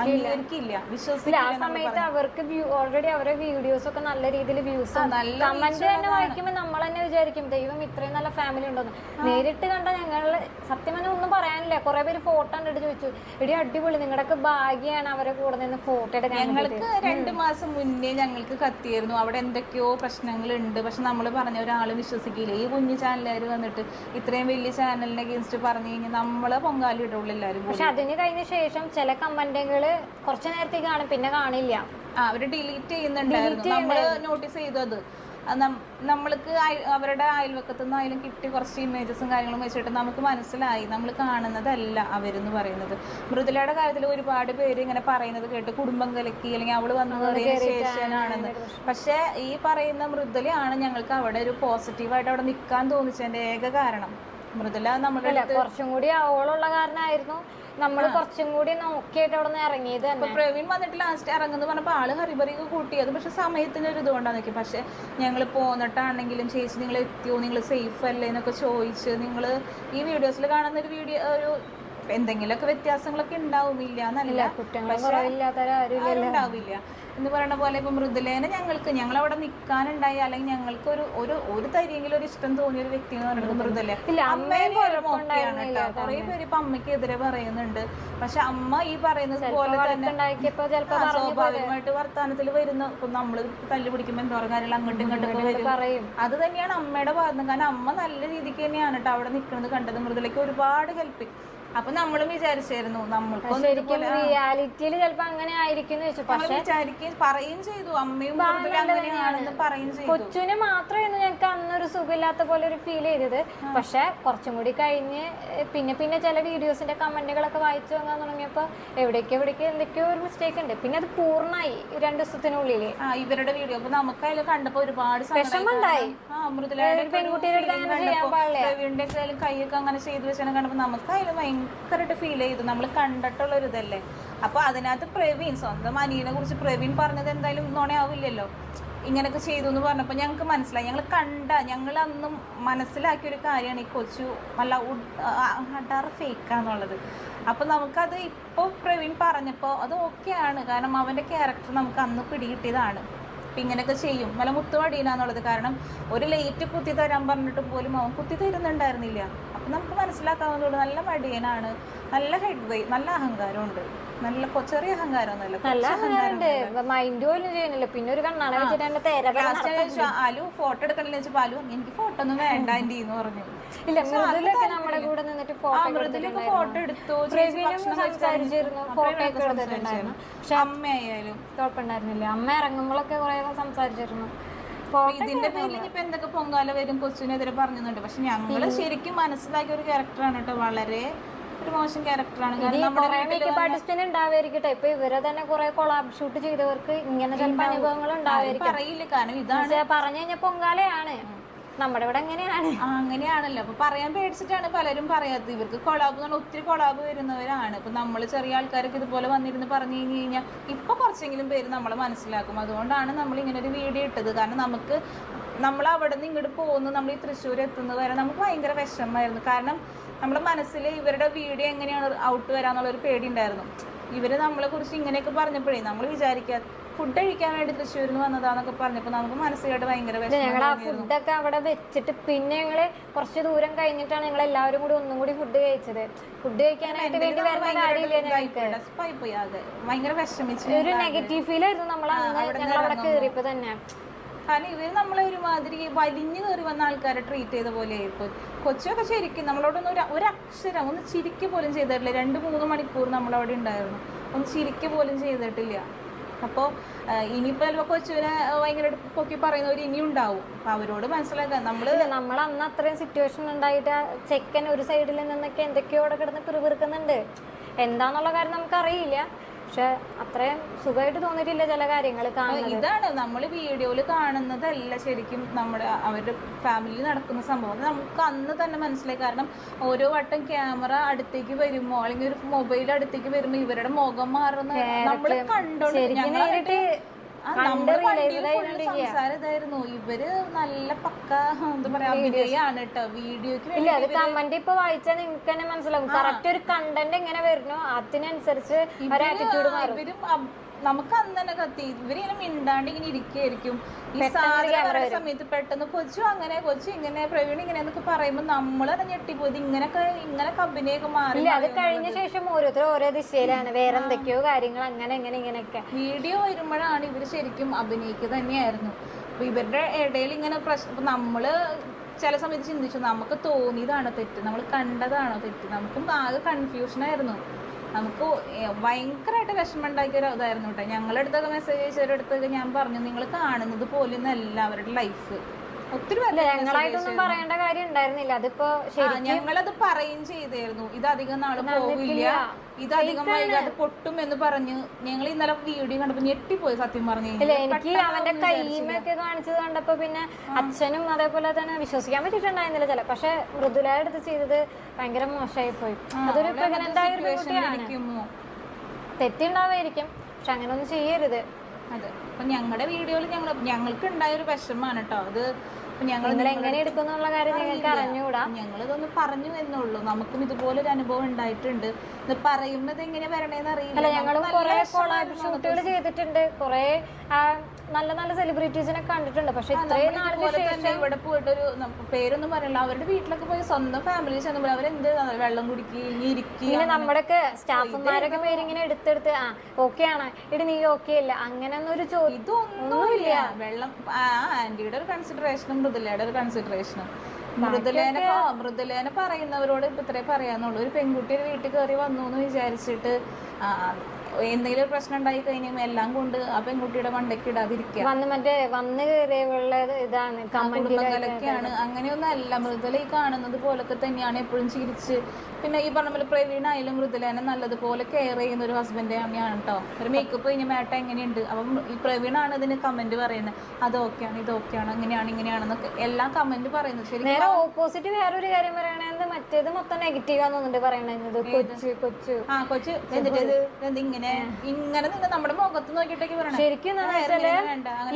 അംഗീകരിക്കില്ല, വിശ്വസിക്കില്ല. ആ സമയത്ത് അവർക്ക് ഓൾറെഡി അവരുടെ വീഡിയോസ് ഒക്കെ നല്ല രീതിയിൽ വ്യൂസ്, കമന്റ് തന്നെ വായിക്കുമ്പോൾ നമ്മൾ തന്നെ വിചാരിക്കും ദൈവം ഇത്രയും നല്ല ഫാമിലി ഉണ്ടെന്ന്. നേരിട്ട് കണ്ട ഞങ്ങള് സത്യം തന്നെ ഒന്നും പറയാനില്ല. കുറെ പേര് ഫോട്ടോ കണ്ടിട്ട് ചോദിച്ചു, എടി അടിപൊളി, നിങ്ങളുടെയൊക്കെ ഭാഗ്യാണ് അവരെ കൂടെ നിന്ന് ഫോട്ടോ എടുക്കാൻ. ഞങ്ങൾക്ക് 2 മാസം മുന്നേ ഞങ്ങൾക്ക് കത്തിയായിരുന്നു, അവിടെ എന്തൊക്കെയോ പ്രശ്നങ്ങളുണ്ട്. പക്ഷെ നമ്മൾ പറഞ്ഞ ഒരാളും വിശ്വസിക്കില്ല. ഈ കുഞ്ഞു ചാനലുകാർ വന്നിട്ട് ഇത്രയും വലിയ ചാനലിനെ അഗേൻസ്റ്റ് പറഞ്ഞു കഴിഞ്ഞാൽ നമ്മളെ പൊങ്കാലി ഇടുള്ളൂ എല്ലാവരും. പക്ഷെ അതിന് കഴിഞ്ഞ ശേഷം ചില കമന്റുകള് കുറച്ചു നേരത്തേക്ക് കാണും, പിന്നെ കാണില്ല. അവര് ഡിലീറ്റ് ചെയ്യുന്നുണ്ടായിരുന്നു. നമ്മള് നോട്ടീസ് ചെയ്തു. അത് നമ്മൾക്ക് അവരുടെ അയൽവക്കത്തു നിന്നായാലും കിട്ടി കുറച്ച് ഇമേജസും കാര്യങ്ങളും വെച്ചിട്ട് നമുക്ക് മനസ്സിലായി നമ്മൾ കാണുന്നതല്ല അവരെന്ന് പറയുന്നത്. മൃദുലയുടെ കാര്യത്തിൽ ഒരുപാട് പേര് ഇങ്ങനെ പറയുന്നത് കേട്ട് കുടുംബം കലക്കി, അല്ലെങ്കിൽ അവള് വന്നതിന് ശേഷമാണെന്ന്. പക്ഷെ ഈ പറയുന്ന മൃദുലയാണ് ഞങ്ങൾക്ക് അവിടെ ഒരു പോസിറ്റീവായിട്ട് അവിടെ നിൽക്കാൻ തോന്നിച്ചതിന്റെ ഏക കാരണം. മൃദുല നമ്മുടെ കുറച്ചും കൂടി അവളുള്ള കാരണമായിരുന്നു നമ്മൾ കുറച്ചും കൂടി നോക്കിയിട്ട് അവിടെ നിന്ന് ഇറങ്ങിയത്. പ്രവീൺ വന്നിട്ട് ലാസ്റ്റ് ഇറങ്ങുന്നു പറഞ്ഞപ്പോൾ ആള് ഹറിബറിയൊക്കെ കൂട്ടിയത്. പക്ഷെ സമയത്തിന് ഒരു ഇതുകൊണ്ടാണ് നോക്കി. പക്ഷെ ഞങ്ങൾ പോന്നിട്ടാണെങ്കിലും ചേച്ചി നിങ്ങൾ എത്തിയോ, നിങ്ങൾ സേഫ് അല്ലേ എന്നൊക്കെ ചോദിച്ച്, നിങ്ങൾ ഈ വീഡിയോസിൽ കാണുന്ന ഒരു വീഡിയോ ഒരു എന്തെങ്കിലുമൊക്കെ വ്യത്യാസങ്ങളൊക്കെ ഉണ്ടാവില്ല എന്നല്ല, ഉണ്ടാവില്ല എന്ന് പറയുന്ന പോലെ. ഇപ്പൊ മൃദുലേനെ ഞങ്ങളവിടെ നിൽക്കാനുണ്ടായി, അല്ലെങ്കിൽ ഞങ്ങൾക്ക് ഒരു തരിയെങ്കിലും ഒരു ഇഷ്ടം തോന്നിയ ഒരു വ്യക്തി എന്ന് പറയുന്നത് മൃദുല. അമ്മേനെ കുറെ പേര് ഇപ്പൊ അമ്മയ്ക്കെതിരെ പറയുന്നുണ്ട്. പക്ഷെ അമ്മ ഈ പറയുന്നത് പോലെ തന്നെ സ്വാഭാവികമായിട്ട് വർത്താനത്തിൽ വരുന്ന, ഇപ്പൊ നമ്മള് തല്ലു പിടിക്കുമ്പോ എന്തോരം കാര്യങ്ങൾ അങ്ങോട്ടും ഇങ്ങോട്ടും വരും. അത് തന്നെയാണ് അമ്മയുടെ ഭാഗത്ത്. കാരണം അമ്മ നല്ല രീതിക്ക് തന്നെയാണ് കേട്ടോ അവിടെ നിൽക്കുന്നത് കണ്ടത്. മൃദുലയ്ക്ക് ഒരുപാട് ഹെൽപ്പ്. അപ്പൊ നമ്മളും വിചാരിച്ചായിരുന്നു റിയാലിറ്റിയിൽ ചിലപ്പോ അങ്ങനെ ആയിരിക്കും, പറയും ചെയ്തു. അമ്മയും അങ്ങനെയാണെന്ന് പറയും ചെയ്തു. കൊച്ചുവിന് മാത്രമായിരുന്നു ഞങ്ങൾക്ക് അന്നൊരു സുഖമില്ലാത്ത പോലെ ഒരു ഫീൽ ചെയ്തത്. പക്ഷെ കുറച്ചും കൂടി കഴിഞ്ഞ് പിന്നെ ചില വീഡിയോസിന്റെ കമന്റുകളൊക്കെ വായിച്ചു നോക്കാൻ തുടങ്ങിയപ്പോ എവിടേക്കോ എന്തൊക്കെയോ ഒരു മിസ്റ്റേക്ക് ഉണ്ട്. പിന്നെ അത് പൂർണ്ണമായി 2 ദിവസത്തിനുള്ളിൽ ഇവരുടെ വീഡിയോ. അപ്പൊ നമുക്കതിൽ കണ്ടപ്പോ ഒരുപാട് വിഷമമുണ്ടായി. പെൺകുട്ടികളുടെ കൈയൊക്കെ അങ്ങനെ ചെയ്തു വെച്ചാൽ കണ്ടപ്പോ നമുക്കതിൽ ഭയങ്കരമായിട്ട് ഫീൽ ചെയ്തു. നമ്മൾ കണ്ടിട്ടുള്ളൊരു ഇതല്ലേ. അപ്പൊ അതിനകത്ത് പ്രവീൺ സ്വന്തം അനിയനെ കുറിച്ച് പ്രവീൺ പറഞ്ഞത് എന്തായാലും നുണയാവില്ലല്ലോ. ഇങ്ങനെയൊക്കെ ചെയ്തു എന്ന് പറഞ്ഞപ്പോൾ ഞങ്ങൾക്ക് മനസ്സിലായി. ഞങ്ങൾ അന്നും മനസ്സിലാക്കിയൊരു കാര്യമാണ് ഈ കൊച്ചു നല്ല അടാറ് ഫേക്കാന്നുള്ളത്. അപ്പോൾ നമുക്കത് ഇപ്പോൾ പ്രവീൺ പറഞ്ഞപ്പോൾ അത് ഓക്കെയാണ്. കാരണം അവൻ്റെ ക്യാരക്ടർ നമുക്ക് അന്ന് പിടികിട്ടിയതാണ്. അപ്പം ഇങ്ങനെയൊക്കെ ചെയ്യും വല്ല മുത്തുമടിയില്ലാന്നുള്ളത്. കാരണം ഒരു ലൈറ്റ് കുത്തി തരാൻ പറഞ്ഞിട്ട് പോലും അവൻ കുത്തി തരുന്നുണ്ടായിരുന്നില്ല. അപ്പം നമുക്ക് മനസ്സിലാക്കാവുന്നതുകൊണ്ട് നല്ല മടിയനാണ്, നല്ല ഹെഡ് വെയ്, നല്ല അഹങ്കാരമുണ്ട്. നല്ല ചെറിയ അഹങ്കാരമൊന്നുമല്ല, മൈൻഡ് പോലും ചെയ്യുന്നില്ല. പിന്നെ ഒരു കണ്ണാണ് അലു ഫോട്ടോ എടുക്കണമെന്ന് വെച്ചപ്പോ അലു എനിക്ക് ഫോട്ടോ ഒന്നും വേണ്ട ആന്റി എന്ന് പറഞ്ഞു. നമ്മുടെ കൂടെ നിന്നിട്ട് ഫോട്ടോ എടുത്തു, സംസാരിച്ചിരുന്നു, ഫോട്ടോ ഒക്കെ എടുത്തിട്ടുണ്ടായിരുന്നു. പക്ഷെ അമ്മയായാലും കുഴപ്പമുണ്ടായിരുന്നില്ല. അമ്മ ഇറങ്ങുമ്പോഴൊക്കെ കുറെ സംസാരിച്ചിരുന്നു. ഇതിന്റെ പേരിൽ ഇപ്പൊ എന്തൊക്കെ പൊങ്കാല വരും കൊച്ചിനെതിരെ പറഞ്ഞുണ്ട്. പക്ഷെ ഞങ്ങള് ശരിക്കും മനസ്സിലാക്കിയ ഒരു ക്യാരക്ടറാണ് കേട്ടോ. വളരെ ഒരു മോശം ക്യാരക്ടറാണ്. പാർട്ടിസിപ്പന്റ് ഉണ്ടാവായിരിക്കട്ടെ. ഇപ്പൊ ഇവരെ തന്നെ കുറെ കൊളാബ് ഷൂട്ട് ചെയ്തവർക്ക് ഇങ്ങനെ ചിലപ്പോൾ അനുഭവങ്ങൾ ഉണ്ടാവായിരിക്കും. പറയില്ല, കാരണം ഇതാണ് പറഞ്ഞു കഴിഞ്ഞാൽ പൊങ്കാലയാണ്. നമ്മുടെ ഇവിടെ അങ്ങനെയാണല്ലോ. അപ്പൊ പറയാൻ പേടിച്ചിട്ടാണ് പലരും പറയാത്തത്. ഇവർക്ക് കൊളാബ് എന്ന് പറഞ്ഞാൽ ഒത്തിരി കൊളാബ് വരുന്നവരാണ്. ഇപ്പൊ നമ്മൾ ചെറിയ ആൾക്കാരൊക്കെ ഇതുപോലെ വന്നിരുന്ന് പറഞ്ഞു കഴിഞ്ഞാൽ ഇപ്പൊ കുറച്ചെങ്കിലും പേര് നമ്മളെ മനസ്സിലാക്കും. അതുകൊണ്ടാണ് നമ്മൾ ഇങ്ങനെ ഒരു വീഡിയോ ഇട്ടത്. കാരണം നമ്മൾ അവിടെ നിന്ന് ഇങ്ങോട്ട് പോകുന്നു, നമ്മൾ ഈ തൃശ്ശൂർ എത്തുന്നത് വരെ നമുക്ക് ഭയങ്കര വിഷമമായിരുന്നു. കാരണം നമ്മുടെ മനസ്സിൽ ഇവരുടെ വീഡിയോ എങ്ങനെയാണ് ഔട്ട് വരാന്നുള്ളൊരു പേടി ഉണ്ടായിരുന്നു. ഇവര് നമ്മളെ കുറിച്ച് ഇങ്ങനെയൊക്കെ പറഞ്ഞപ്പോഴേ നമ്മൾ വിചാരിക്കുക ഫുഡ് കഴിക്കാൻ വേണ്ടി തൃശ്ശൂരിൽ നിന്ന് വന്നതാന്നൊക്കെ പറഞ്ഞപ്പോൾ നമുക്ക് മനസ്സിലായിട്ട് ഭയങ്കര ഞങ്ങൾ ആ ഫുഡൊക്കെ അവിടെ വെച്ചിട്ട് പിന്നെ ഞങ്ങള് കുറച്ച് ദൂരം കഴിഞ്ഞിട്ടാണ് ഞങ്ങൾ എല്ലാവരും കൂടി ഒന്നും കൂടി ഫുഡ് കഴിച്ചത്. ഫുഡ് കഴിക്കാനായിട്ട് വേണ്ടി വരുന്ന കാര്യമില്ല ഞങ്ങൾക്ക്. ഭയങ്കര വിഷമിച്ചു, ഒരു നെഗറ്റീവ് ഫീൽ ആയിരുന്നു ഞങ്ങൾ അവിടെ കയറിയപ്പോ തന്നെ. കാരണം ഇവര് നമ്മളെ ഒരുമാതിരി വലിഞ്ഞു കയറി വന്ന ആൾക്കാരെ ട്രീറ്റ് ചെയ്ത പോലെ ആയിപ്പോ. കൊച്ചൊക്കെ ശരിക്കും നമ്മളോടൊന്നും ഒരു അക്ഷരം ഒന്ന് ചിരിക്കുക പോലും ചെയ്തിട്ടില്ല. 2-3 മണിക്കൂർ നമ്മളവിടെ ഉണ്ടായിരുന്നു, ഒന്ന് ചിരിക്കുക പോലും ചെയ്തിട്ടില്ല. അപ്പോൾ ഇനിയിപ്പോൾ ചിലപ്പോൾ കൊച്ചുവിനെ ഭയങ്കര പൊക്കി പറയുന്നവർ ഇനിയും ഉണ്ടാവും. അപ്പം അവരോട് മനസ്സിലാക്കാൻ നമ്മൾ അന്ന് അത്രയും സിറ്റുവേഷൻ ഉണ്ടായിട്ട് ചെക്കൻ ഒരു സൈഡിൽ നിന്നൊക്കെ എന്തൊക്കെയോ അവിടെ കിടന്ന് പിറുപിറുക്കുന്നുണ്ട്. എന്താന്നുള്ള കാര്യം നമുക്കറിയില്ല. പക്ഷെ അത്രയും സുഖമായിട്ട് തോന്നിയിട്ടില്ല ചില കാര്യങ്ങൾ കാണുന്നത്. ഇതാണ് നമ്മൾ വീഡിയോയിൽ കാണുന്നതല്ല ശരിക്കും അവരുടെ ഫാമിലിയിൽ നടക്കുന്ന സംഭവം. നമുക്ക് അന്ന് തന്നെ മനസ്സിലായി. കാരണം ഓരോ വട്ടം ക്യാമറ അടുത്തേക്ക് വരുമ്പോ അല്ലെങ്കിൽ ഒരു മൊബൈൽ അടുത്തേക്ക് വരുമ്പോ ഇവരുടെ മുഖം മാറുന്ന നമ്മൾ കണ്ടോണ്ട് സംസാരം ഇതായിരുന്നു. ഇവര് നല്ല പക്ക എന്താ പറയാ അഭിനയാണ് കേട്ടോ വീഡിയോക്ക് വേണ്ടി. അത് കമന്റ് ഇപ്പൊ വായിച്ചാൽ നിങ്ങൾക്ക് തന്നെ മനസ്സിലാവും കറക്റ്റ് ഒരു കണ്ടന്റ് എങ്ങനെ വരുന്നു അതിനനുസരിച്ച് ഒരു ആറ്റിറ്റ്യൂഡ് മാറും. ഇവരും നമുക്ക് അന്ന് തന്നെ കത്തി ഇവരിങ്ങനെ മിണ്ടാണ്ട് ഇങ്ങനെ ഇരിക്കുകയായിരിക്കും. ഈ സാധനം സമയത്ത് പെട്ടെന്ന് കൊച്ചു അങ്ങനെ കൊച്ചു ഇങ്ങനെ പ്രവീൺ ഇങ്ങനെ എന്നൊക്കെ പറയുമ്പോൾ നമ്മളത് ഞെട്ടിപ്പോയത് ഇങ്ങനൊക്കെ അഭിനയൊക്കെ മാറി. അത് കഴിഞ്ഞ ശേഷം ഓരോരുത്തരും ഓരോ ദിശയിലാണ് വേറെ എന്തൊക്കെയോ കാര്യങ്ങൾ അങ്ങനെ ഇങ്ങനെയൊക്കെ വീഡിയോ വരുമ്പോഴാണ് ഇവര് ശരിക്കും അഭിനയിക്കുക തന്നെയായിരുന്നു. അപ്പൊ ഇവരുടെ ഇടയിൽ ഇങ്ങനെ പ്രശ്നം നമ്മള് ചില സമയത്ത് ചിന്തിച്ചു നമുക്ക് തോന്നിയതാണോ തെറ്റ്, നമ്മൾ കണ്ടതാണോ തെറ്റ്. നമുക്കും ആകെ കൺഫ്യൂഷനായിരുന്നു. നമുക്ക് ഭയങ്കരമായിട്ട് വിഷമം ഉണ്ടാക്കിയ ഒരു ഇതായിരുന്നു കേട്ടോ. ഞങ്ങളടുത്തൊക്കെ മെസ്സേജ് അയച്ചവരടുത്തൊക്കെ ഞാൻ പറഞ്ഞു നിങ്ങൾ കാണുന്നത് പോലും അല്ല അവരുടെ ലൈഫ്. ഒത്തിരി ഞങ്ങളായിട്ടൊന്നും പറയേണ്ട കാര്യം ഉണ്ടായിരുന്നില്ല. അതിപ്പോ ഞങ്ങളത് പറയും ചെയ്തായിരുന്നു. ഇതധികം നാള് പോവില്ല, ഇതധികം വൈകാതെ പൊട്ടും എന്ന് പറഞ്ഞ് ഞങ്ങൾ ഇന്നലെ വീഡിയോ കണ്ടപ്പോ ഞെട്ടിപ്പോയി സത്യം പറഞ്ഞു. എനിക്ക് അവന്റെ കൈമൊക്കെ കാണിച്ചത് കണ്ടപ്പോ പിന്നെ അച്ഛനും അതേപോലെ തന്നെ വിശ്വസിക്കാൻ പറ്റിയിട്ടുണ്ടായിരുന്നില്ല ചില. പക്ഷെ മൃദുല എടുത്ത് ചെയ്തത് ഭയങ്കര മോശമായി പോയി. അതൊരു പ്രഗ്നന്റ് ആയ ഒരു കുട്ടിയാണ്, തെറ്റുണ്ടാവായിരിക്കും. പക്ഷെ അങ്ങനെ ഒന്നും ചെയ്യരുത്. അതെ. അപ്പൊ ഞങ്ങളുടെ വീഡിയോയിൽ ഞങ്ങൾക്ക് ഉണ്ടായ ഒരു വിഷമാണ് കേട്ടോ അത്. ഞങ്ങൾ എങ്ങനെ എടുക്കുന്നുള്ള കാര്യം ഞങ്ങൾക്ക് അറിഞ്ഞുകൂടാ. ഞങ്ങളിതൊന്ന് പറഞ്ഞു എന്നുള്ളൂ. നമുക്കും ഇതുപോലൊരു അനുഭവം ഉണ്ടായിട്ടുണ്ട്. ഇത് പറയുന്നത് എങ്ങനെ വരണേന്ന് അറിയില്ല. ഞങ്ങളും കുറെ കൊളാബ് ഷൂട്ടുകൾ ചെയ്തിട്ടുണ്ട്, കുറെ നല്ല നല്ല സെലിബ്രിറ്റീസിനെ കണ്ടിട്ടുണ്ട്. പക്ഷെ ഇത്രയും നാളിന് ശേഷം ഇവിടെ പോയിട്ടൊരു പേരൊന്നും പറയില്ല, അവരുടെ വീട്ടിലൊക്കെ പോയി സ്വന്തം ഫാമിലി ചെന്നുമ്പോൾ അവരെന്ത് വെള്ളം കുടിക്കുക. നമ്മുടെയൊക്കെ സ്റ്റാഫുമാരൊക്കെ പേരിങ്ങനെ എടുത്തെടുത്ത് ഓക്കെ ആണ് ഇടി നീ ഓക്കെ അല്ല അങ്ങനെ ഒന്നൊരു ചോദ്യം ഇതൊന്നുമില്ല. വെള്ളം ആന്റിയുടെ ഒരു കൺസിഡറേഷനും മൃദുലയുടെ ഒരു കൺസിഡറേഷനും. മൃദുലേനെ പറയുന്നവരോട് ഇപ്പൊ ഇത്രേ പറയാന്നുള്ളൂ. ഒരു പെൺകുട്ടി ഒരു വീട്ടിൽ കയറി വന്നു എന്ന് വിചാരിച്ചിട്ട് എന്തെങ്കിലും ഒരു പ്രശ്നം ഉണ്ടായി കഴിഞ്ഞാൽ എല്ലാം കൊണ്ട് ആ പെൺകുട്ടിയുടെ മണ്ടയ്ക്ക് ഇടാതിരിക്കുക. കുടുംബങ്ങളൊക്കെയാണ്. അങ്ങനെയൊന്നും അല്ല. മൃദുല ഈ കാണുന്നത് പോലൊക്കെ തന്നെയാണ് എപ്പോഴും ചിരിച്ച്. പിന്നെ ഈ പറഞ്ഞ പോലെ പ്രവീണായാലും മൃദുലേനെ നല്ലതുപോലെ കെയർ ചെയ്യുന്ന ഒരു ഹസ്ബൻഡ് തന്നെയാണ് കേട്ടോ. ഒരു മേക്കപ്പ് കഴിഞ്ഞ മേട്ട എങ്ങനെയുണ്ട്. അപ്പം ഈ പ്രവീണാണ് ഇതിന് കമന്റ് പറയുന്നത്, അത് ഓക്കെയാണ് ഇത് ഓക്കെയാണ് ഇങ്ങനെയാണെന്നൊക്കെ എല്ലാം കമന്റ് പറയുന്നത്. ശരി, നേരെ ഓപ്പോസിറ്റ് വേറൊരു കാര്യം പറയണത് മറ്റേത് മൊത്തം നെഗറ്റീവാന്നുണ്ട് പറയണത്. കൊച്ചു ഇങ്ങനെ നിന്ന് നമ്മുടെ മുഖത്ത് നോക്കിയിട്ടേക്ക് പറയണം. ശരിക്കും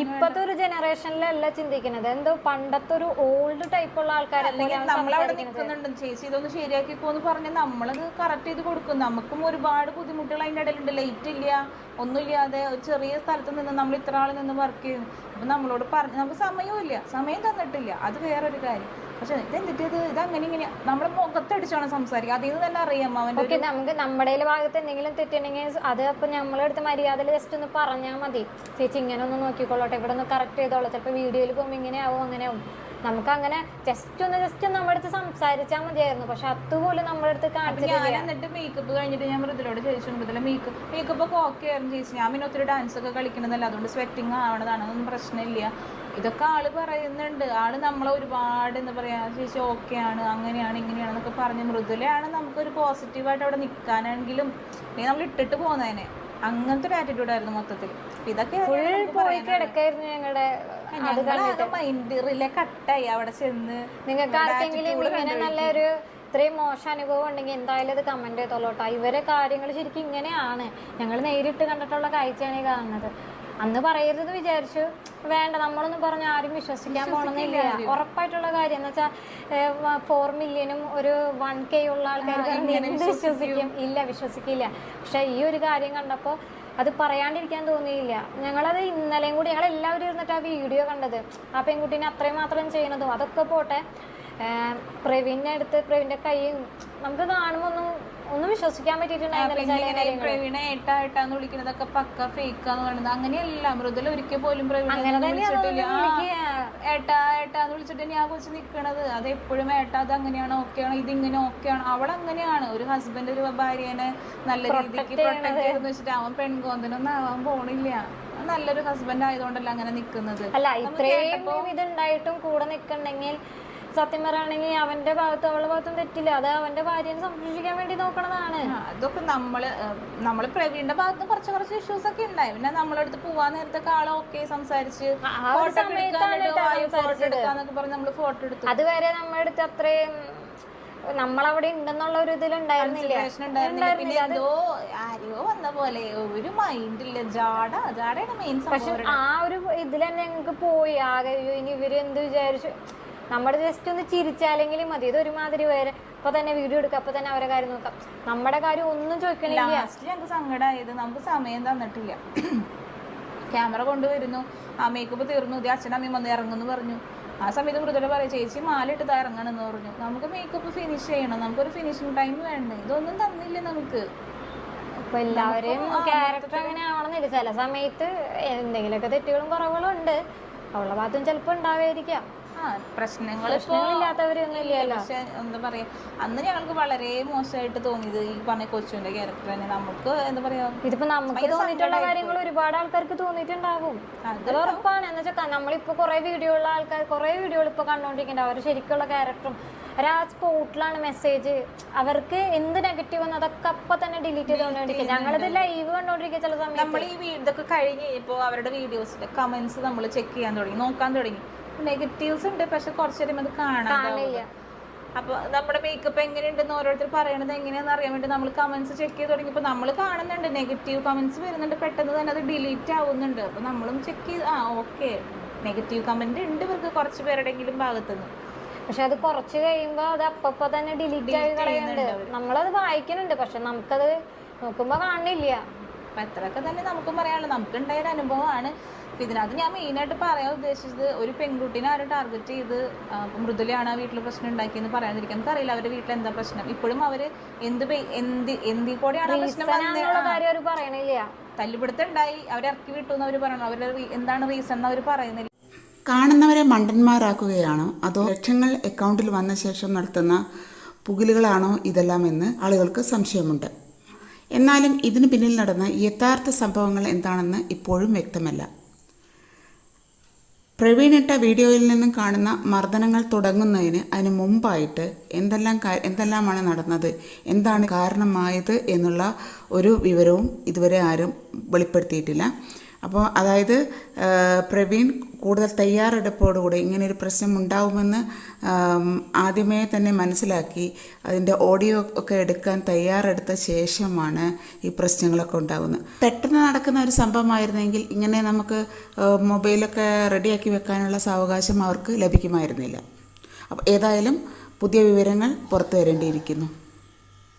ഇപ്പത്തെ ഒരു ജനറേഷനിലല്ല ചിന്തിക്കുന്നത്. എന്തോ പണ്ടത്തെ ഒരു ഓൾഡ് ടൈപ്പുള്ള ആൾക്കാരെ നമ്മളവിടെ നിൽക്കുന്നുണ്ട്. ചേച്ചി ഇതൊന്ന് ശരിയാക്കിപ്പോന്ന് പറഞ്ഞ് നമ്മളത് കറക്റ്റ് ചെയ്ത് കൊടുക്കും. നമുക്കും ഒരുപാട് ബുദ്ധിമുട്ടുകൾ അതിൻ്റെ ഇടയിലുണ്ട്. ലൈറ്റ് ഇല്ല, ഒന്നുമില്ലാതെ ഒരു ചെറിയ സ്ഥലത്ത് നിന്ന് നമ്മൾ ഇത്ര ആൾ നിന്ന് വർക്ക് ചെയ്യുന്നു. അപ്പം നമ്മളോട് പറഞ്ഞ് നമുക്ക് സമയം തന്നിട്ടില്ല, അത് വേറൊരു കാര്യം. പക്ഷെ ഇതങ്ങനെ ഇങ്ങനെ നമ്മുടെ മുഖത്തടിച്ചാണ് സംസാരിക്കുക. അതിൽ നിന്ന് തന്നെ അറിയാം അവൻ്റെ നമുക്ക് നമ്മുടെ ഭാഗത്ത് എന്തെങ്കിലും തെറ്റുണ്ടെങ്കിൽ അത് അപ്പൊ നമ്മളെടുത്ത് മര്യാദയിൽ ജസ്റ്റ് ഒന്ന് പറഞ്ഞാൽ മതി. ചേച്ചി ഇങ്ങനെ ഒന്ന് നോക്കിക്കൊള്ളട്ടെ, ഇവിടെ ഒന്ന് കറക്റ്റ് ചെയ്തോളൂ, ചിലപ്പോൾ വീഡിയോയിൽ പോകുമ്പോൾ ഇങ്ങനെ ആവും അങ്ങനെ ആവും. നമുക്ക് അങ്ങനെ ജസ്റ്റ് നമ്മുടെ അടുത്ത് സംസാരിച്ചാൽ മതിയായിരുന്നു. പക്ഷെ അതുപോലെ നമ്മുടെ അടുത്ത് കാണിച്ചില്ല. എന്നിട്ട് മേക്കപ്പ് കഴിഞ്ഞിട്ട് ഞാൻ മൃദുലോട് ചോദിച്ചു, മൃദുല മേക്കപ്പ് ഒക്കെ ഓക്കെ ആയിരുന്നു ചേച്ചി, ഞാൻ പിന്നെ ഒത്തിരി ഡാൻസ് ഒക്കെ കളിക്കണതല്ല, അതുകൊണ്ട് സ്വെറ്റിങ് ആവണതാണ്, അതൊന്നും പ്രശ്നമില്ല. ഇതൊക്കെ ആള് പറയുന്നുണ്ട്. ആള് നമ്മളെ ഒരുപാട് എന്താ പറയാ ചേച്ചി ഓക്കെയാണ് അങ്ങനെയാണ് ഇങ്ങനെയാണെന്നൊക്കെ പറഞ്ഞ് മൃദുലയാണ് നമുക്കൊരു പോസിറ്റീവായിട്ട് അവിടെ നിൽക്കാനെങ്കിലും നമ്മൾ ഇട്ടിട്ട് പോകുന്നതിനെ. അങ്ങനത്തെ ഒരു ആറ്റിറ്റ്യൂഡായിരുന്നു മൊത്തത്തിൽ. ഇതൊക്കെ മൈൻഡിലെ കട്ടായി അവിടെ ചെന്ന്. നിങ്ങൾക്ക് ആർക്കെങ്കിലും ഇങ്ങനെ നല്ലൊരു ഇത്രയും മോശം അനുഭവം ഉണ്ടെങ്കിൽ എന്തായാലും അത് കമന്റ് ചെയ്തോളൂട്ടോ. ഇവരെ കാര്യങ്ങൾ ശരിക്കും ഇങ്ങനെയാണ്. ഞങ്ങൾ നേരിട്ട് കണ്ടിട്ടുള്ള കാഴ്ചയാണ് ഈ കാണുന്നത്. അന്ന് പറയരുത് വിചാരിച്ചു, വേണ്ട നമ്മളൊന്നും പറഞ്ഞ ആരും വിശ്വസിക്കാൻ പോണമെന്നില്ല. ഉറപ്പായിട്ടുള്ള കാര്യം എന്ന് വെച്ചാൽ 4 മില്യനും ഒരു 1K ഉള്ള ആൾക്കാർക്ക് എന്ത് വിശ്വസിക്കും? ഇല്ല, വിശ്വസിക്കില്ല. പക്ഷെ ഈ ഒരു കാര്യം കണ്ടപ്പോൾ അത് പറയാണ്ടിരിക്കാൻ തോന്നിയില്ല. ഞങ്ങളത് ഇന്നലെയും കൂടി ഞങ്ങളെല്ലാവരും ഇരുന്നിട്ട് ആ വീഡിയോ കണ്ടത്. ആ പെൺകുട്ടീനെ അത്രയും മാത്രം ചെയ്യണതും അതൊക്കെ പോട്ടെ, പ്രവീണിനെ എടുത്ത് പ്രവീണിന്റെ കൈ നമുക്ക് കാണുമ്പോൾ ഒന്നും വിശ്വസിക്കാൻ പറ്റിയിട്ടുണ്ടായിരുന്നില്ല. പ്രവീണ ഏട്ടാന്ന് വിളിക്കുന്നതൊക്കെ പക്ക ഫേക്കാന്ന് പറയുന്നത് അങ്ങനെയല്ല. മൃദുല ഒരിക്കൽ പോലും ഏട്ടാന്ന് വിളിച്ചിട്ട് ഞാൻ കുറിച്ച് നിക്കണത്. അത് എപ്പോഴും ഏട്ടാ അത് അങ്ങനെയാണ്, ഓക്കെയാണ്, ഇതിങ്ങനെ ഓക്കെയാണ്. അവളങ്ങനെയാണ്. ഒരു ഹസ്ബൻഡ് ഒരു ഭാര്യനെ നല്ല രീതിക്ക് പ്രൊട്ടക്ട് ചെയ്തെന്ന് വെച്ചിട്ട് അവൻ പെൺകോന്തനൊന്നും ആവാൻ പോണില്ല. നല്ലൊരു ഹസ്ബൻഡ് ആയതുകൊണ്ടല്ല അങ്ങനെ നിക്കുന്നത്. അല്ല, ഇത്രയും ഇതുണ്ടായിട്ടും കൂടെ നിക്കണ്ടെങ്കിൽ സത്യം പറയുകയാണെങ്കിൽ അവന്റെ ഭാഗത്തും അവളുടെ ഭാഗത്തും തെറ്റില്ല. അത് അവന്റെ ഭാര്യനെ സംരക്ഷിക്കാൻ വേണ്ടി നോക്കണതാണ്. അതൊക്കെ നമ്മള് പ്രവീണിന്റെ ഭാഗത്ത് കുറച്ച് ഇഷ്യൂസ് ഒക്കെ ഉണ്ടായി. പിന്നെ നമ്മളടുത്ത് പോവാൻ നേരത്തെ ആളെ ഓക്കെ സംസാരിച്ച് ഫോട്ടോ എടുക്കാന്നൊക്കെ പറഞ്ഞ് നമ്മള് ഫോട്ടോ എടുത്തു. അതുവരെ നമ്മുടെ അടുത്ത് അത്രയും നമ്മളവിടെ ഉണ്ടെന്നുള്ള ഒരു ഇതിലുണ്ടായിരുന്നില്ല. പിന്നെ എന്തോ ആരെയോ വന്ന പോലെ ഒരു മൈൻഡില്ല. ജാടയാണ് മെയിൻ. പക്ഷെ ആ ഒരു ഇതിൽ തന്നെ ഞങ്ങൾക്ക് പോയി ആകെ ഇനി ഇവര് എന്ത് വിചാരിച്ചു. നമ്മുടെ ജസ്റ്റ് ഒന്ന് ചിരിച്ചാലെങ്കിലും മതി. ഇത് ഒരുമാതിരി വേറെ ഇപ്പൊ തന്നെ വീഡിയോ എടുക്കാം, അപ്പൊ തന്നെ അവരെ കാര്യം നോക്കാം, നമ്മുടെ കാര്യം ഒന്നും ചോദിക്കണില്ല. ഞങ്ങൾക്ക് സങ്കടമായത് നമുക്ക് സമയം തന്നിട്ടില്ല. ക്യാമറ കൊണ്ടുവരുന്നു, ആ മേക്കപ്പ് തീർന്നു, അച്ഛനമ്മയും വന്ന് ഇറങ്ങുന്നു പറഞ്ഞു. ആ സമയത്ത് മൃദുല പറയും ചേച്ചി മാലിട്ട് ഇറങ്ങണമെന്ന് പറഞ്ഞു. നമുക്ക് മേക്കപ്പ് ഫിനിഷ് ചെയ്യണം, നമുക്കൊരു ഫിനിഷിങ് ടൈം വേണ്ടേ. ഇതൊന്നും തന്നില്ല നമുക്ക്. ഇപ്പൊ എല്ലാവരെയും ക്യാരക്ടർ അങ്ങനെ ആവണമെന്നില്ല. ചില സമയത്ത് എന്തെങ്കിലുമൊക്കെ തെറ്റുകളും കുറവുകളും ഉണ്ട്. അവളുടെ ഭാഗത്തും ചിലപ്പോ ഉണ്ടാവായിരിക്കാം. പ്രശ്നങ്ങളില്ലാത്തവരൊന്നും ഇല്ലല്ലോ. പക്ഷെ എന്താ പറയാ, അന്ന് ഞങ്ങൾക്ക് വളരെ മോശമായിട്ട് തോന്നിയത് ഈ പറഞ്ഞ കൊച്ചുവിന്റെ ക്യാരക്ടർ തന്നെ. നമുക്ക് എന്താ പറയാ, ഇതിപ്പോ നമുക്ക് തോന്നിയിട്ടുള്ള കാര്യങ്ങൾ ഒരുപാട് ആൾക്കാർക്ക് തോന്നിയിട്ടുണ്ടാവും. അത് ഉറപ്പാണ്. എന്ന് വെച്ചാൽ നമ്മളിപ്പോ കുറെ വീഡിയോ ഉള്ള ആൾക്കാർ കുറെ വീഡിയോകൾ ഇപ്പൊ കണ്ടോണ്ടിരിക്കണ്ട. അവർ ശരിക്കുള്ള ക്യാരക്ടറും ആ സ്പോട്ടിലാണ് മെസ്സേജ്. അവർക്ക് എന്ത് നെഗറ്റീവ് വന്നു അതൊക്കെ അപ്പൊ തന്നെ ഡിലീറ്റ് ചെയ്തോണ്ടിരിക്കും. ഞങ്ങളിത് ലൈവ് കണ്ടോണ്ടിരിക്കുക. ചില സമയം നമ്മൾ ഈ ഇതൊക്കെ കഴിഞ്ഞ് ഇപ്പൊ അവരുടെ വീഡിയോസിന്റെ കമന്റ്സ് നമ്മൾ ചെക്ക് ചെയ്യാൻ തുടങ്ങി, നോക്കാൻ തുടങ്ങി. നെഗറ്റീവ്സ് ഉണ്ട്, പക്ഷെ കുറച്ചു നേരം അത് കാണാനില്ല. അപ്പൊ നമ്മുടെ മേക്കപ്പ് എങ്ങനെയുണ്ടെന്ന് ഓരോരുത്തർ പറയണത് എങ്ങനെയാണെന്ന് അറിയാൻ വേണ്ടി നമ്മൾ കമന്റ്സ് ചെക്ക് ചെയ്ത് തുടങ്ങിയപ്പോൾ നമ്മൾ കാണുന്നുണ്ട് നെഗറ്റീവ് കമന്റ്സ് വരുന്നുണ്ട്. പെട്ടെന്ന് തന്നെ അത് ഡിലീറ്റ് ആവുന്നുണ്ട്. അപ്പൊ നമ്മളും ചെക്ക് ചെയ്ത് ഓക്കെ നെഗറ്റീവ് കമന്റ് ഉണ്ട് ഇവർക്ക് കുറച്ച് പേരുടെങ്കിലും ഭാഗത്തുനിന്ന്. പക്ഷെ അത് കുറച്ച് കഴിയുമ്പോ അത് അപ്പപ്പോ തന്നെ ഡിലീറ്റ് ആയി കളയുന്നുണ്ട്. നമ്മളത് വായിക്കുന്നുണ്ട്, പക്ഷെ നമുക്കത് നോക്കുമ്പോ കാണില്ല. അപ്പൊ എത്രയൊക്കെ തന്നെ നമുക്കും പറയാനുള്ളത് നമുക്കുണ്ടായൊരു അനുഭവമാണ്. ഇതിനകത്ത് ഞാൻ മെയിനായിട്ട് പറയാൻ ഉദ്ദേശിച്ചത്, ഒരു പെൺകുട്ടീനെ ആരും ടാർഗറ്റ് ചെയ്ത് മൃദുലയാണ് ആ വീട്ടിൽ പ്രശ്നം ഉണ്ടാക്കിയെന്ന് പറയാതിരിക്കാൻ. നമുക്കറിയില്ല അവരുടെ വീട്ടിൽ എന്താ പ്രശ്നം. ഇപ്പോഴും അവര് എന്തി കൂടെയാണ് പ്രശ്നം തല്ലുപിടുത്തം ഉണ്ടായി അവരെ ഇറക്കി വിട്ടു എന്ന് അവർ പറയണം. അവരുടെ എന്താണ് റീസൺ എന്ന് അവർ പറയുന്നില്ല. കാണുന്നവരെ മണ്ടന്മാരാക്കുകയാണോ അതോ ലക്ഷങ്ങൾ അക്കൗണ്ടിൽ വന്ന ശേഷം നടത്തുന്ന പുകിലുകളാണോ ഇതെല്ലാം എന്ന് ആളുകൾക്ക് സംശയമുണ്ട്. എന്നാലും ഇതിന് പിന്നിൽ നടന്ന യഥാർത്ഥ സംഭവങ്ങൾ എന്താണെന്ന് ഇപ്പോഴും വ്യക്തമല്ല. പ്രവീണിട്ട വീഡിയോയിൽ നിന്നും കാണുന്ന മർദ്ദനങ്ങൾ തുടങ്ങുന്നതിന് അതിന് മുമ്പായിട്ട് എന്തെല്ലാമാണ് നടന്നത്, എന്താണ് കാരണമായത് എന്നുള്ള ഒരു വിവരവും ഇതുവരെ ആരും വെളിപ്പെടുത്തിയിട്ടില്ല. അപ്പോൾ അതായത് പ്രവീൺ കൂടുതൽ തയ്യാറെടുപ്പോടുകൂടി ഇങ്ങനെയൊരു പ്രശ്നം ഉണ്ടാവുമെന്ന് ആദ്യമേ തന്നെ മനസ്സിലാക്കി അതിൻ്റെ ഓഡിയോ ഒക്കെ എടുക്കാൻ തയ്യാറെടുത്ത ശേഷമാണ് ഈ പ്രശ്നങ്ങളൊക്കെ ഉണ്ടാകുന്നത്. പെട്ടെന്ന് നടക്കുന്ന ഒരു സംഭവമായിരുന്നെങ്കിൽ ഇങ്ങനെ നമുക്ക് മൊബൈലൊക്കെ റെഡിയാക്കി വെക്കാനുള്ള സാവകാശം അവർക്ക് ലഭിക്കുമായിരുന്നില്ല. അപ്പോൾ ഏതായാലും പുതിയ വിവരങ്ങൾ പുറത്തു വരേണ്ടിയിരിക്കുന്നു.